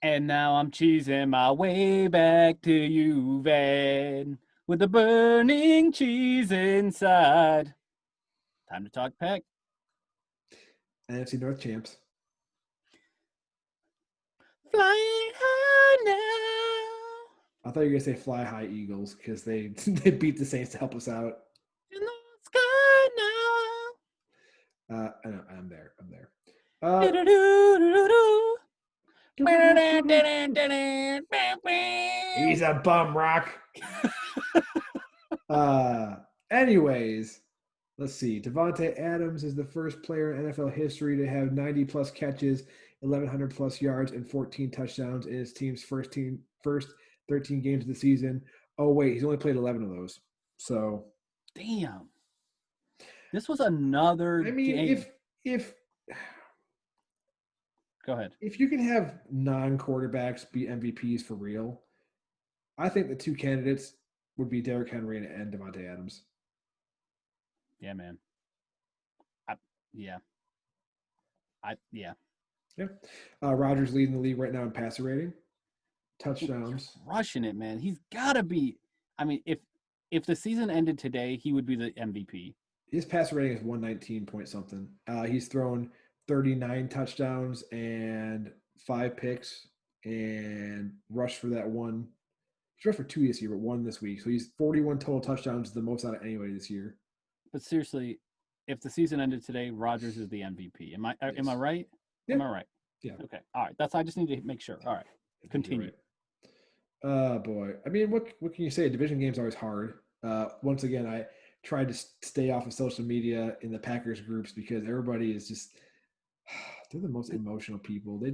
And now I'm cheesing my way back to you, Van, with the burning cheese inside. Time to talk pack. NFC North champs. Flying high now I thought you were gonna say Fly High Eagles because they they beat the Saints to help us out. in the sky now. I know I'm there. I'm there. Do-do-do-do-do-do. He's a bum rock. Anyways, let's see. Devontae Adams is the first player in NFL history to have 90 plus catches, 1,100 plus yards, and 14 touchdowns in his team's first 13 games of the season. Oh wait, he's only played 11 of those. So, damn, this was another I mean, game. if Go ahead. if you can have non-quarterbacks be MVPs for real, I think the two candidates would be Derrick Henry and Devontae Adams. Yeah, man. Yeah. Yeah. Yeah. Rodgers leading the league right now in passer rating, touchdowns. Rushing it, man. He's got to be. I mean, if the season ended today, he would be the MVP. His passer rating is 119 point something. He's thrown 39 touchdowns and 5 picks and rushed for that one. He's rushed for 2 this year, but 1 this week. So he's 41 total touchdowns, the most out of anybody this year. But seriously, if the season ended today, Rodgers is the MVP. Am I right? Yeah. Am I right? Yeah. Okay. All right. I just need to make sure. All right. Continue. Right. Boy. I mean, what can you say? Division games are always hard. Once again, I tried to stay off of social media in the Packers groups because everybody is just they're the most emotional people. They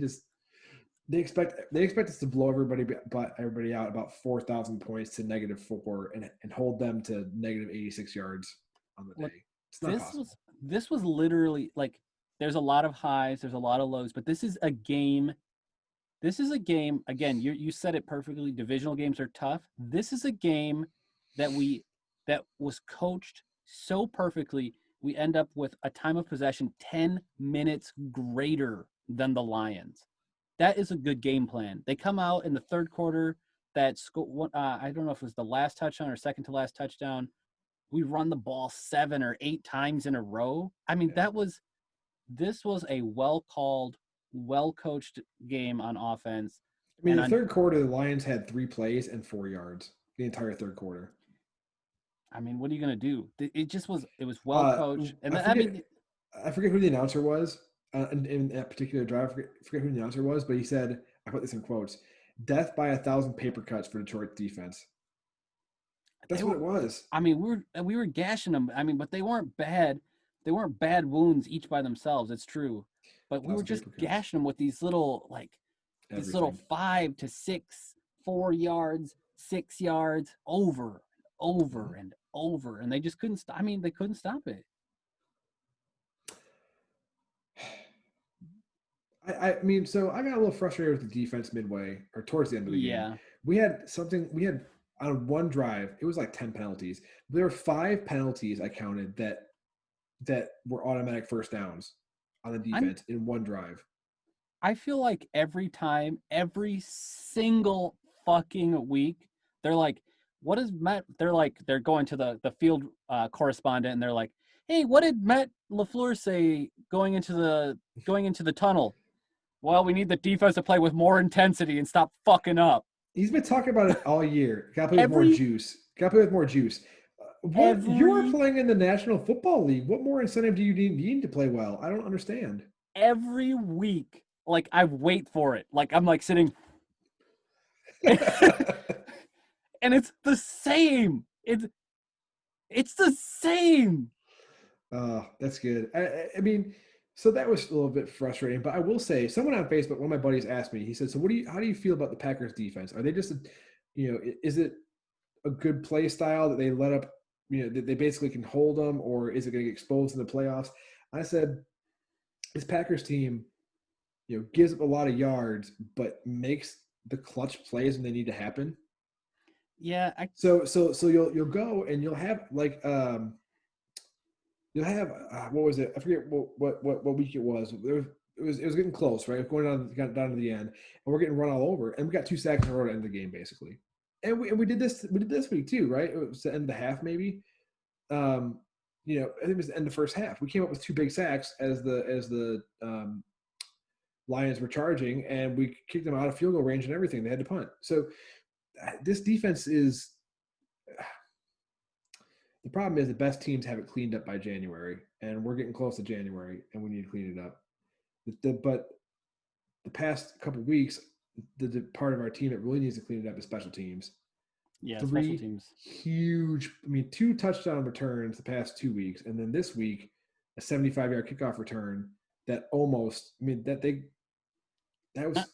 expect us to blow everybody out about 4,000 points to -4 and hold them to -86 yards on the day. It's not possible. This was literally like there's a lot of highs, there's a lot of lows, but this is a game. This is a game, again, you said it perfectly. Divisional games are tough. This is a game that was coached so perfectly. We end up with a time of possession 10 minutes greater than the Lions. That is a good game plan. They come out in the third quarter. I don't know if it was the last touchdown or second to last touchdown. We run the ball 7 or 8 times in a row. I mean, this was a well-called, well-coached game on offense. I mean, in the third quarter, the Lions had 3 plays and 4 yards the entire third quarter. I mean, what are you going to do? It was well-coached. And I forget who the announcer was in that particular drive. I forget who the announcer was, but he said, I put this in quotes, "Death by 1,000 paper cuts for Detroit defense." That's what it was. I mean, we were gashing them. I mean, but they weren't bad. They weren't bad wounds each by themselves. It's true. But we were just gashing them with these little, these little 5 to 6, 4 yards, 6 yards, over and over. And they just couldn't stop. I mean, they couldn't stop it. I mean, so I got a little frustrated with the defense midway or towards the end of the game. Yeah. We had on one drive, it was like 10 penalties. There were 5 penalties I counted that were automatic first downs on the defense in one drive. I feel like every single fucking week, they're like, what is Matt? They're going to the field correspondent and they're like, hey, what did Matt LaFleur say going into the tunnel? Well, we need the defense to play with more intensity and stop fucking up. He's been talking about it all year. Got to play with more juice. You are playing in the National Football League. What more incentive do you need to play well? I don't understand. Every week, I wait for it. I'm sitting, and it's the same. It's the same. Oh, that's good. I mean, so that was a little bit frustrating. But I will say, someone on Facebook, one of my buddies asked me. He said, "So how do you feel about the Packers defense? Are they just, is it a good play style that they let up, that they basically can hold them, or is it going to get exposed in the playoffs?" I said, this Packers team, gives up a lot of yards, but makes the clutch plays when they need to happen. Yeah. So you'll go and you'll have what was it? I forget what week it was. it was getting close, right? Going down, got down to the end, and we're getting run all over, and we got 2 sacks in a row to end the game, basically. And we did this week too, right? It was the end of the half, maybe. Um, I think it was the end of the first half. We came up with 2 big sacks as the Lions were charging, and we kicked them out of field goal range and everything. They had to punt. So this defense is the problem is the best teams have it cleaned up by January, and we're getting close to January, and we need to clean it up. But the past couple of weeks, the part of our team that really needs to clean it up is special teams. Yeah, special 3 teams. huge, 2 touchdown returns the past 2 weeks, and then this week a 75-yard kickoff return that almost, that Uh, was.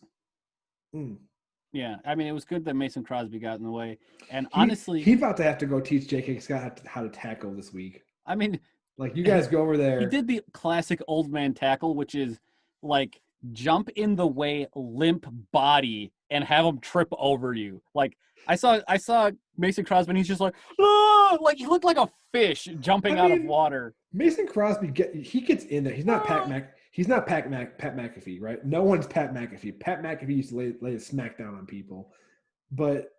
Mm. Yeah, I mean, it was good that Mason Crosby got in the way. And He honestly, he's about to have to go teach J.K. Scott how to tackle this week. I mean, Like, you guys go over he there. did the classic old man tackle, which is like jump in the way, limp body, and have him trip over you. Like I saw Mason Crosby, and he's just like, oh, like he looked like a fish I jumping out of mean, water. Mason Crosby gets in there. He's not Ah. He's not Pat McAfee, right? No one's Pat McAfee. Pat McAfee used to lay a smack down on people, but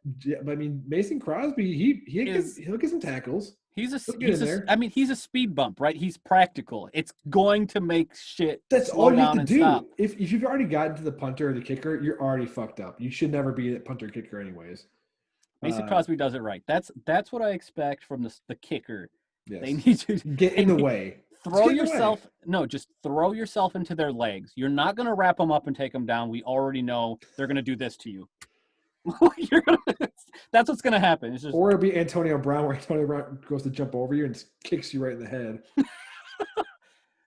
Mason Crosby, he'll get some tackles. He'll get in there. I mean, he's a speed bump, right? He's practical. It's going to make shit That's slow all you have down to and stop. do. If you've already gotten to the punter or the kicker, you're already fucked up. You should never be a punter or kicker anyways. Mason Crosby does it right. That's what I expect from the kicker. They Yes. need to Get in the way. throw Just get in the way. yourself. No, just throw yourself into their legs. You're not going to wrap them up and take them down. We already know they're going to do this to you. That's what's going to happen. It's just, Or it'll be Antonio Brown, where Antonio Brown goes to jump over you and kicks you right in the head.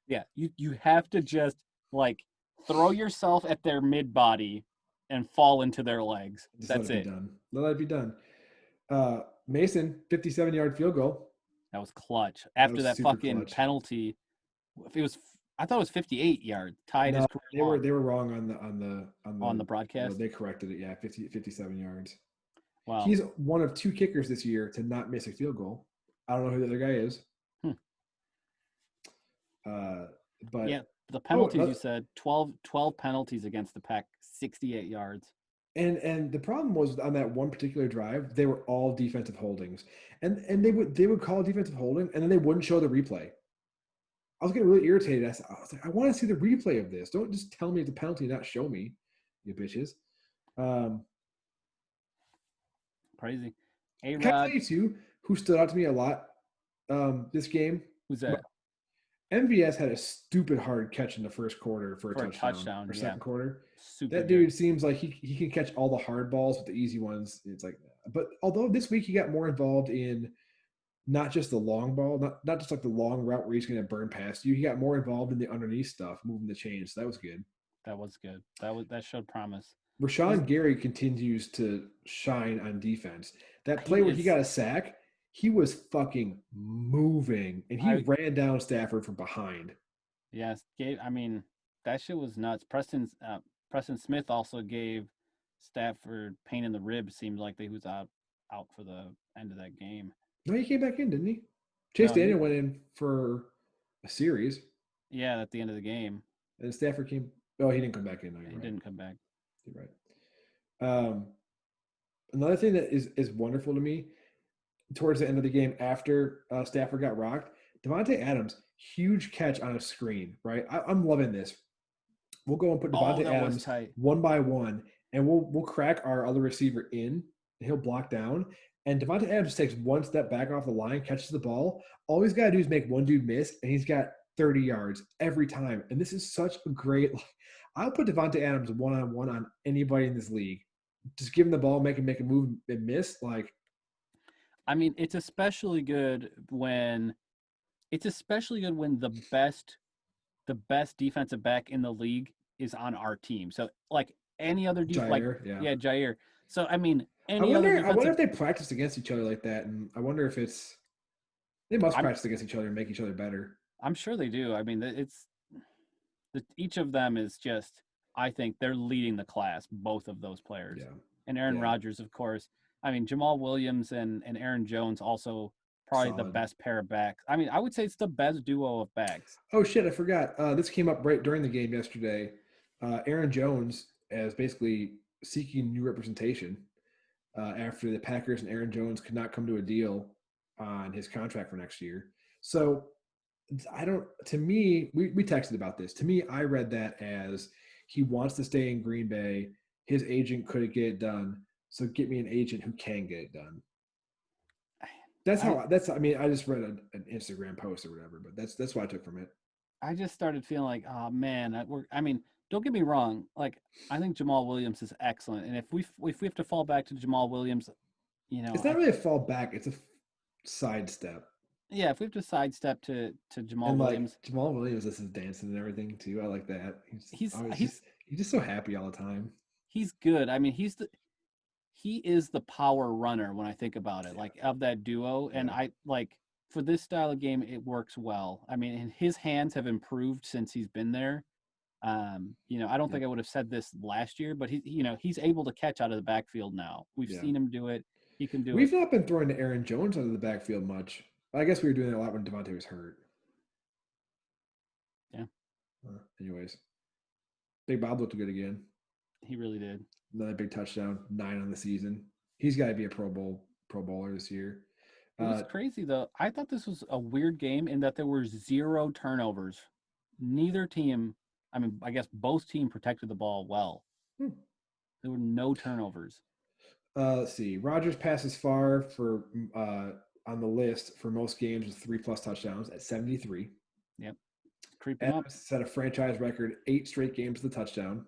yeah, you have to just like throw yourself at their mid body and fall into their legs. Just That's let it it. be done. Let it be done. Mason, 57-yard field goal. That was clutch. After was that super fucking clutch. penalty, if it was, I thought it was 58 yards, tied his No, career they were wrong on the broadcast. They corrected it. Yeah, 57 yards. Wow. He's one of 2 kickers this year to not miss a field goal. I don't know who the other guy is. But yeah, the penalties you said 12 penalties against the Pack, 68 yards. And the problem was on that one particular drive, they were all defensive holdings, and they would call defensive holding, and then they wouldn't show the replay. I was getting really irritated. I was like, I want to see the replay of this. Don't just tell me it's a penalty, and not show me, you bitches. Crazy. Can I tell you too, who stood out to me a lot this game? Who's that? MVS had a stupid hard catch in the first quarter for a touchdown or second quarter. Super That dude seems like he can catch all the hard balls with the easy ones. It's like, but although this week he got more involved in not just the long ball, not just like the long route where he's going to burn past you. He got more involved in the underneath stuff, moving the chains. So that was good. That was good. That showed promise. Rashawn Gary continues to shine on defense. That play where he got a sack, he was fucking moving, and he ran down Stafford from behind. Yes, I mean, that shit was nuts. Preston Smith also gave Stafford pain in the ribs. Seemed like he was out for the end of that game. No, he came back in, didn't he? Chase Daniel went in for a series. Yeah, at the end of the game. And Stafford came. Oh, he didn't come back in. No, he didn't come back. You're right. Another thing that is wonderful to me, towards the end of the game after Stafford got rocked, Devontae Adams, huge catch on a screen, right? I'm loving this. We'll go and put Devontae Adams one by one, and we'll crack our other receiver in, and he'll block down. And Devontae Adams takes one step back off the line, catches the ball. All he's got to do is make one dude miss, and he's got 30 yards every time. And this is such a great – I'll put Devontae Adams one-on-one on anybody in this league. Just give him the ball, make him move and miss. I mean, it's especially good when the best defensive back in the league is on our team. So like any other Jair. So I mean, I wonder if they practice against each other like that, and I wonder if they must practice against each other and make each other better. I'm sure they do. I mean, each of them is just. I think they're leading the class, both of those players. Yeah. And Aaron Rodgers, of course. I mean, Jamal Williams and Aaron Jones also probably the solid. best pair of backs. I mean, I would say it's the best duo of backs. Oh shit, I forgot. This came up right during the game yesterday. Aaron Jones is basically seeking new representation after the Packers and Aaron Jones could not come to a deal on his contract for next year. So I don't. To me, we texted about this. To me, I read that as he wants to stay in Green Bay. His agent couldn't get it done, so get me an agent who can get it done. That's I how. That's. I mean, I just read an Instagram post or whatever, but that's what I took from it. I just started feeling like, oh man, I mean, don't get me wrong. Like, I think Jamal Williams is excellent, and if we have to fall back to Jamal Williams, It's not really a fall back; it's a sidestep. yeah, if we have to sidestep to Jamal And like Williams, Jamal Williams, this is dancing and everything too. I like that. he's Always he's he's just so happy all the time. he's good. I mean, he is the power runner when I think about it, Yeah, like of that duo. And yeah, I like for this style of game, it works well. I mean, and his hands have improved since he's been there. I don't yeah, think I would have said this last year, but he's able to catch out of the backfield now. We've yeah. seen him do it. He can do it. We've not been throwing to Aaron Jones out of the backfield much. I guess we were doing that a lot when Devontae was hurt. Yeah, Anyways, Big Bob looked good again. he really did. Another big touchdown, 9 on the season. He's got to be a Pro Bowler this year. It was crazy though. I thought this was a weird game in that there were 0 turnovers. Neither team, I mean, I guess both team protected the ball well. Hmm. There were no turnovers. Let's see. Rodgers passes far for on the list for most games with 3+ touchdowns at 73. Yep. Creeping up. Adams set a franchise record 8 straight games with a touchdown.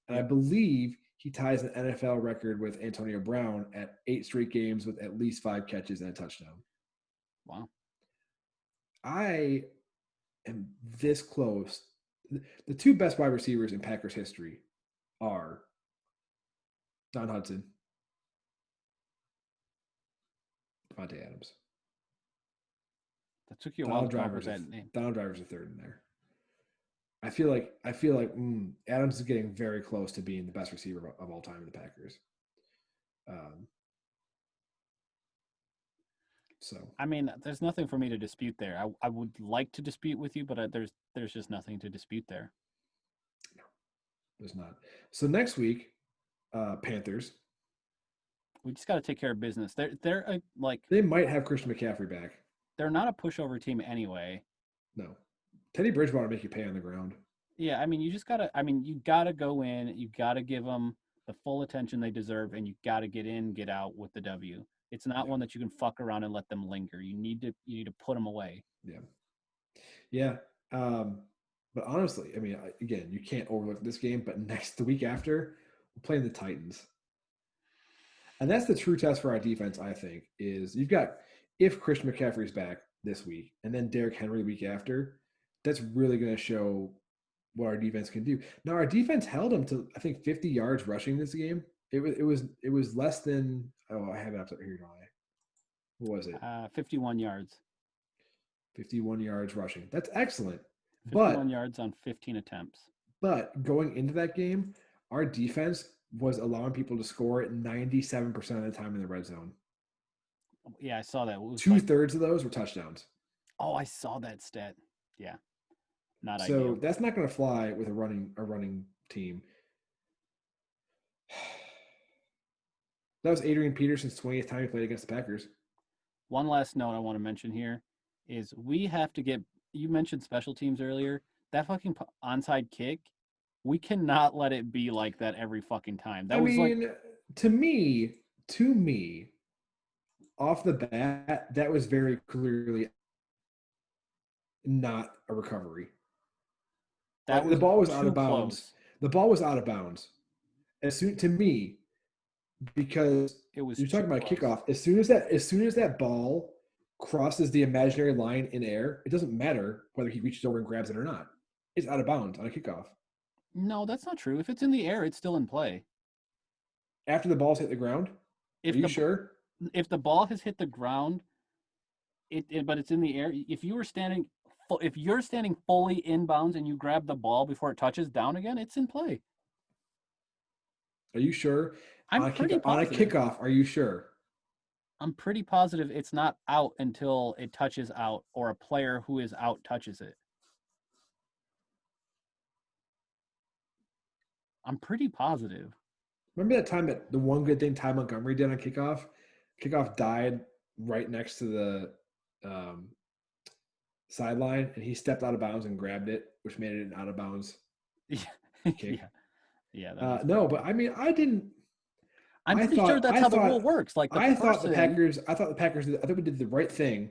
And I Yep. believe he ties an NFL record with Antonio Brown at 8 straight games with at least 5 catches and a touchdown. Wow. I am this close. The 2 best wide receivers in Packers history are Don Hudson, Devontae Adams. That took you a while Donald to come up with Driver's that name. Donald Driver's a third in there. I feel like Adams is getting very close to being the best receiver of all time in the Packers. So I mean, there's nothing for me to dispute there. I would like to dispute with you, but there's just nothing to dispute there. no, there's not. So next week, Panthers. We just got to take care of business. They're like They might have Christian McCaffrey back. they're not a pushover team anyway. No, Teddy Bridgewater make you pay on the ground. Yeah, I mean, you gotta go in. You gotta give them the full attention they deserve, and you gotta get in, get out with the W. It's not one that you can fuck around and let them linger. You need to put them away. Yeah, yeah. But honestly, I mean, again, you can't overlook this game. But the week after, we're playing the Titans, and that's the true test for our defense. I think is you've got if Christian McCaffrey's back this week, and then Derrick Henry the week after. That's really going to show what our defense can do. Now our defense held them to I think 50 yards rushing this game. It was less than I have it up here. What was it? 51 yards. 51 yards rushing. That's excellent. 51 yards on 15 attempts. But going into that game, our defense was allowing people to score at 97% of the time in the red zone. Yeah, I saw that. 2/3 of those were touchdowns. Oh, I saw that stat. Yeah. Not so ideal. That's not going to fly with a running team. That was Adrian Peterson's 20th time he played against the Packers. One last note I want to mention here is we have to get – you mentioned special teams earlier. That fucking onside kick, we cannot let it be like that every fucking time. To me, off the bat, that was very clearly not a recovery. The ball was out of bounds. Close. The ball was out of bounds. To me, because you're talking about a kickoff. As soon as that ball crosses the imaginary line in air, it doesn't matter whether he reaches over and grabs it or not. It's out of bounds on a kickoff. No, that's not true. If it's in the air, it's still in play. After the ball's hit the ground? Are you sure? If the ball has hit the ground, but it's in the air, if you're standing fully inbounds and you grab the ball before it touches down again, it's in play. Are you sure? I'm pretty positive. On a kickoff, are you sure? I'm pretty positive it's not out until it touches out or a player who is out touches it. I'm pretty positive. Remember that time that the one good thing Ty Montgomery did on kickoff? Kickoff died right next to the sideline, and he stepped out of bounds and grabbed it, which made it an out of bounds Yeah. kick. Yeah. Yeah, that was No, pretty but good. I mean, I didn't. I'm I pretty sure thought. that's I how the rule thought. works. Like the I thought the person, Packers. I thought the Packers. I think we did the right thing.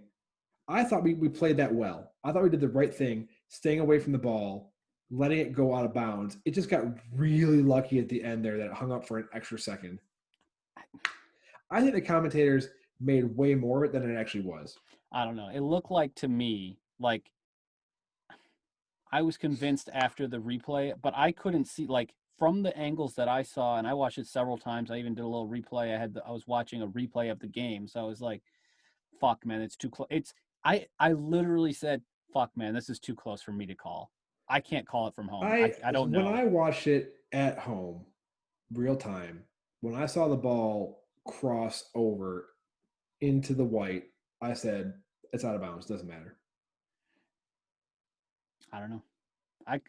I thought we played that well. I thought we did the right thing, staying away from the ball, letting it go out of bounds. It just got really lucky at the end there that it hung up for an extra second. I think the commentators made way more of it than it actually was. I don't know. It looked like to me like I was convinced after the replay, but I couldn't see like from the angles that I saw, and I watched it several times. I even did a little replay. I was watching a replay of the game, so I was like, "Fuck, man, it's too close." I literally said, "Fuck, man, this is too close for me to call. I can't call it from home. I don't When know." I watched it at home, real time, when I saw the ball cross over into the white, I said it's out of bounds. Doesn't matter. I don't know. I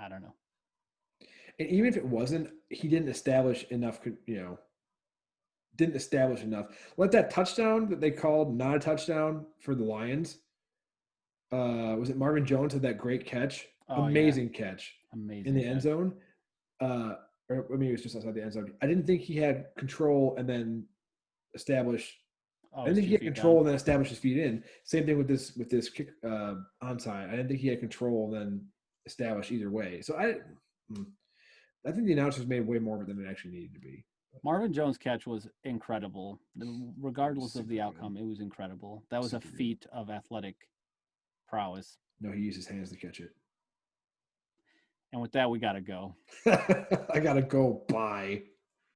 don't know. And even if it wasn't, he didn't establish enough. Didn't establish enough. Let that touchdown that they called not a touchdown for the Lions. Was it Marvin Jones had that great catch? Oh yeah, Amazing catch in amazing the end catch. zone. Or maybe it was just outside the end zone. I didn't think he had control and then establish. Oh, I didn't it's think he 2 had feet down. control and then establish his feet in. Same thing with this kick onside. I didn't think he had control and then establish either way. So I think the announcers made way more of it than it actually needed to be. Marvin Jones' catch was incredible. Regardless of Super the good. outcome, it was incredible. That was a Super good. feat of athletic prowess. No, he used his hands to catch it. And with that, we got to go. I gotta go. Bye.